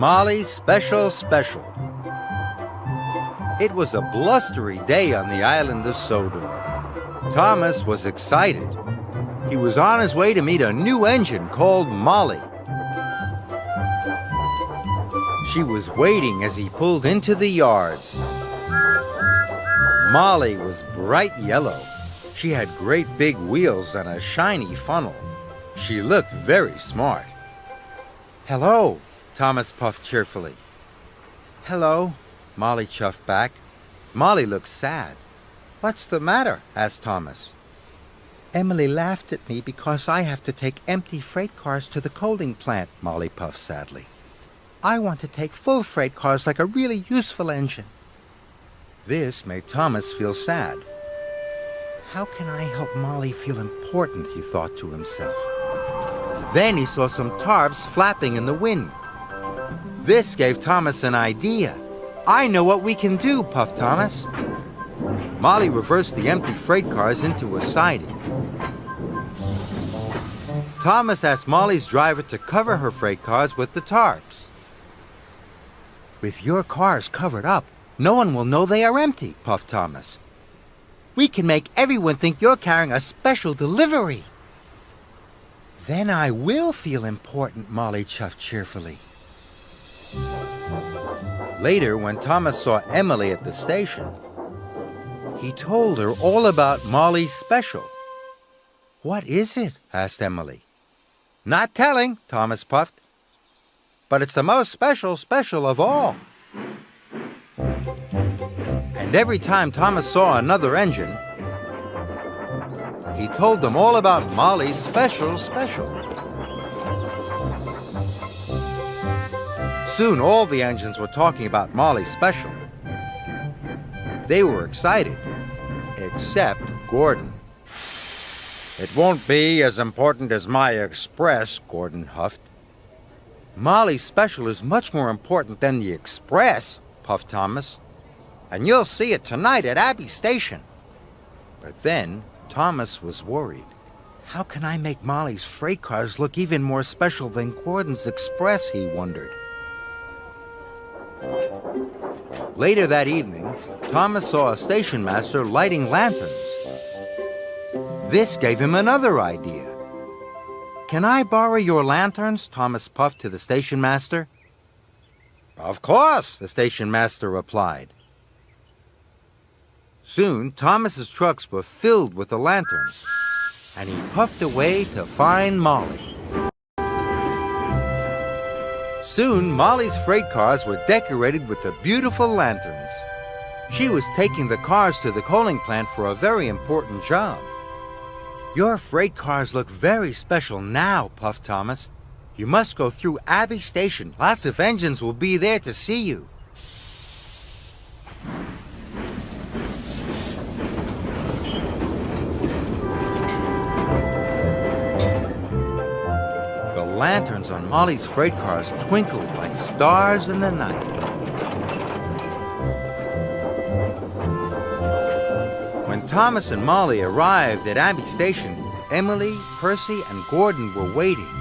Molly's Special Special. It was a blustery day on the island of Sodor. Thomas was excited. He was on his way to meet a new engine called Molly. She was waiting as he pulled into the yards. Molly was bright yellow. She had great big wheels and a shiny funnel. She looked very smart. "Hello," Thomas puffed cheerfully. "Hello," Molly chuffed back. Molly looked sad. "What's the matter?" asked Thomas. "Emily laughed at me because I have to take empty freight cars to the coaling plant," Molly puffed sadly. "I want to take full freight cars like a really useful engine." This made Thomas feel sad. How can I help Molly feel important, he thought to himself. Then he saw some tarps flapping in the wind. This gave Thomas an idea. "I know what we can do," puffed Thomas. Molly reversed the empty freight cars into a siding. Thomas asked Molly's driver to cover her freight cars with the tarps. "With your cars covered up, no one will know they are empty," puffed Thomas. "We can make everyone think you're carrying a special delivery." "Then I will feel important," Molly chuffed cheerfully. Later, when Thomas saw Emily at the station, he told her all about Molly's special. "What is it?" asked Emily. "Not telling," Thomas puffed. "But it's the most special of all." And every time Thomas saw another engine, he told them all about Molly's special. Soon all the engines were talking about Molly's special. They were excited, except Gordon. "It won't be as important as my Express," Gordon huffed. "Molly's special is much more important than the Express," puffed Thomas. "And you'll see it tonight at Abbey Station." But then Thomas was worried. How can I make Molly's freight cars look even more special than Gordon's Express, he wondered. Later that evening, Thomas saw a station master lighting lanterns. This gave him another idea. "Can I borrow your lanterns?" Thomas puffed to the station master. "Of course," the station master replied. Soon, Thomas's trucks were filled with the lanterns, and he puffed away to find Molly. Soon, Molly's freight cars were decorated with the beautiful lanterns. She was taking the cars to the coaling plant for a very important job. "Your freight cars look very special now," puffed Thomas. "You must go through Abbey Station. Lots of engines will be there to see you." The lanterns on Molly's freight cars twinkled like stars in the night. When Thomas and Molly arrived at Abbey Station, Emily, Percy, and Gordon were waiting.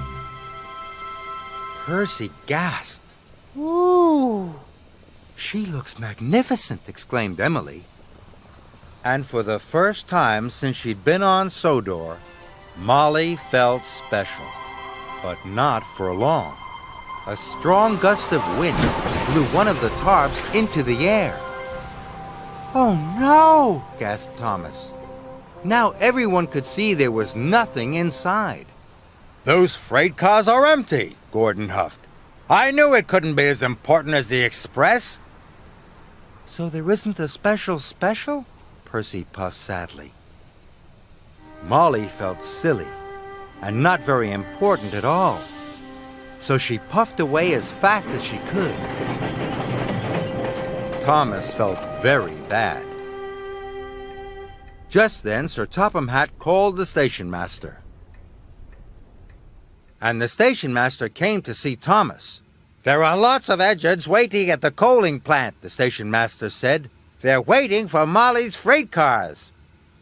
Percy gasped. "Ooh! She looks magnificent," exclaimed Emily. And for the first time since she'd been on Sodor, Molly felt special. But not for long. A strong gust of wind blew one of the tarps into the air. "Oh no!" gasped Thomas. Now everyone could see there was nothing inside. "Those freight cars are empty," Gordon huffed. "I knew it couldn't be as important as the Express." "So there isn't a special?" Percy puffed sadly. Molly felt silly and not very important at all. So she puffed away as fast as she could. Thomas felt very bad. Just then, Sir Topham Hatt called the station master. And the station master came to see Thomas. "There are lots of engines waiting at the coaling plant," the station master said. "They're waiting for Molly's freight cars."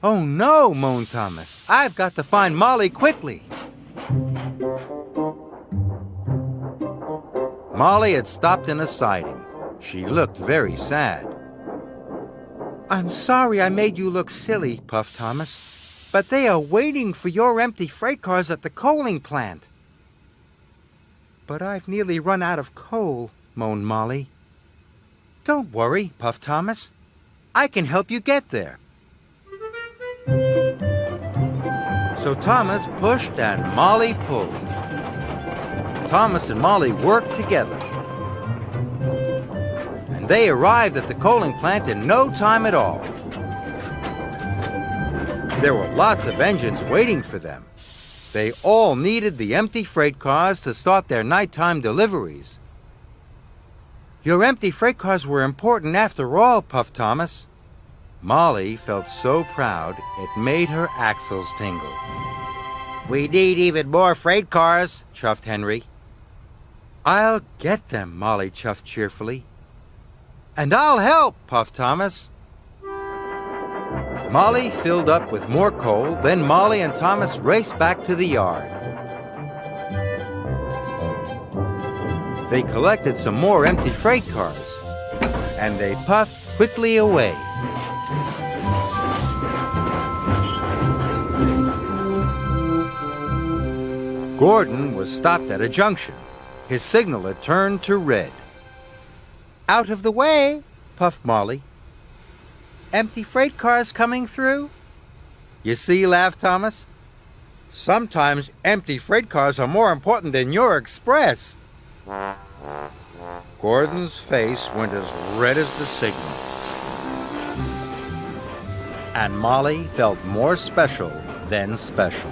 "Oh no," moaned Thomas. "I've got to find Molly quickly." Molly had stopped in a siding. She looked very sad. I'm sorry I made you look silly, puffed Thomas, but they are waiting for your empty freight cars at the coaling plant. But I've nearly run out of coal, moaned Molly. Don't worry, puffed Thomas. I can help you get there. So Thomas pushed and Molly pulled. Thomas and Molly worked together. And they arrived at the coaling plant in no time at all. There were lots of engines waiting for them. They all needed the empty freight cars to start their nighttime deliveries. Your empty freight cars were important after all, puffed Thomas. Molly felt so proud it made her axles tingle. We need even more freight cars, chuffed Henry. I'll get them, Molly chuffed cheerfully. And I'll help, puffed Thomas. Molly filled up with more coal, then Molly and Thomas raced back to the yard. They collected some more empty freight cars, and they puffed quickly away. Gordon was stopped at a junction. His signal had turned to red. Out of the way, puffed Molly. Empty freight cars coming through? You see, laughed Thomas. Sometimes empty freight cars are more important than your express. Gordon's face went as red as the signal. And Molly felt more special than special.